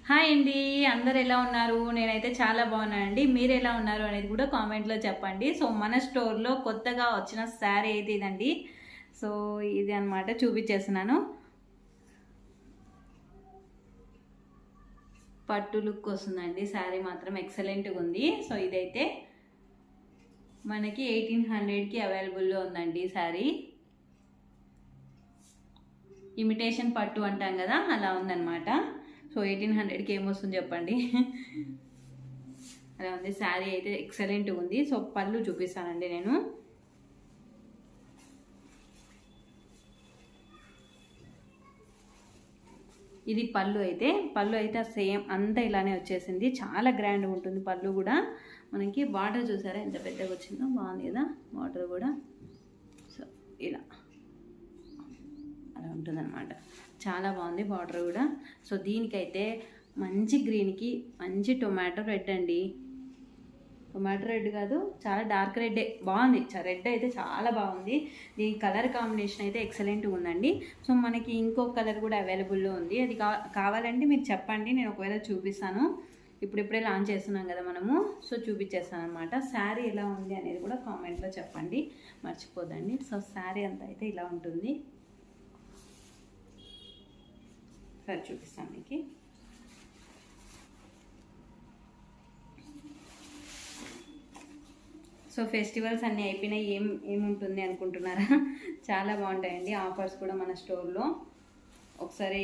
Hi అండి, అందరు ఎలా ఉన్నారు? నేనైతే చాలా బాగున్నానండి. మీరు ఎలా ఉన్నారు అనేది కూడా కామెంట్లో చెప్పండి. సో మన స్టోర్లో కొత్తగా వచ్చిన శారీ అయితే ఇదండి. సో ఇది అనమాట, చూపించేస్తున్నాను. పట్టు లుక్ వస్తుందండి. శారీ మాత్రం ఎక్సలెంట్గా ఉంది. సో ఇదైతే మనకి 1800కి అవైలబుల్లో ఉందండి శారీ. ఇమిటేషన్ పట్టు అంటాం కదా, అలా ఉందన్నమాట. సో 1800కి ఏమొస్తుంది చెప్పండి. అలా ఉంది. శారీ అయితే ఎక్సలెంట్గా ఉంది. సో పళ్ళు చూపిస్తానండి నేను. ఇది పళ్ళు అయితే సేమ్ అంతా ఇలానే వచ్చేసింది. చాలా గ్రాండ్ ఉంటుంది పళ్ళు కూడా. మనకి బార్డర్ చూసారా ఎంత పెద్దగా వచ్చిందో, బాగుంది కదా బార్డర్ కూడా. సో ఇలా అలా ఉంటుందన్నమాట. చాలా బాగుంది బార్డర్ కూడా. సో దీనికైతే మంచి గ్రీన్కి మంచి టొమాటో రెడ్ అండి. టొమాటో రెడ్ కాదు, చాలా డార్క్ రెడ్డే. బాగుంది. రెడ్ అయితే చాలా బాగుంది. దీని కలర్ కాంబినేషన్ అయితే ఎక్సలెంట్గా ఉందండి. సో మనకి ఇంకో కలర్ కూడా అవైలబుల్లో ఉంది. అది కావాలంటే మీరు చెప్పండి, నేను ఒకవేళ చూపిస్తాను. ఇప్పుడిప్పుడే లాంచ్ చేస్తున్నాం కదా మనము. సో చూపించేస్తాను అనమాట. శారీ ఎలా ఉంది అనేది కూడా కామెంట్లో చెప్పండి, మర్చిపోదండి. సో శారీ అంతా అయితే ఇలా ఉంటుంది. సరే చూపిస్తాను మీకు. సో ఫెస్టివల్స్ అన్నీ అయిపోయినాయి, ఏముంటుంది అనుకుంటున్నారా? చాలా బాగుంటాయండి ఆఫర్స్ కూడా మన స్టోర్లో. ఒకసారి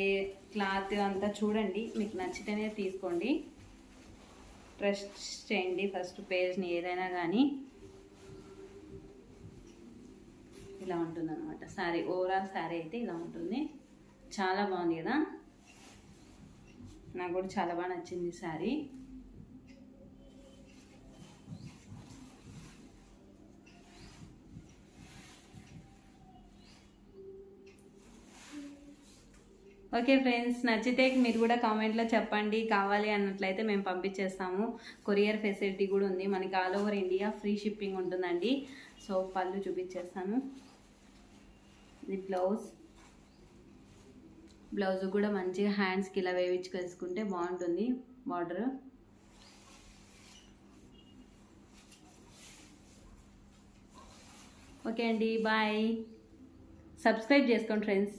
క్లాత్ అంతా చూడండి, మీకు నచ్చితేనే తీసుకోండి. ట్రస్ట్ చేయండి ఫస్ట్ పేజ్ని ఏదైనా కానీ. ఇలా ఉంటుంది అనమాట శారీ. ఓవరాల్ శారీ అయితే ఇలా ఉంటుంది. చాలా బాగుంది కదా, నాకు కూడా చాలా బాగా నచ్చింది శారీ. ఓకే ఫ్రెండ్స్, నచ్చితే మీరు కూడా కామెంట్లో చెప్పండి. కావాలి అన్నట్లయితే మేము పంపించేస్తాము. కొరియర్ ఫెసిలిటీ కూడా ఉంది మనకి. All over India free shipping ఉంటుందండి. సో పళ్ళు చూపించేస్తాను. ఇది బ్లౌజ్ కూడా మంచిగా హ్యాండ్స్కి ఇలా వేయించుకేసుకుంటే బాగుంటుంది బార్డర్. ఓకే అండి, బాయ్. సబ్స్క్రైబ్ చేసుకోండి ఫ్రెండ్స్.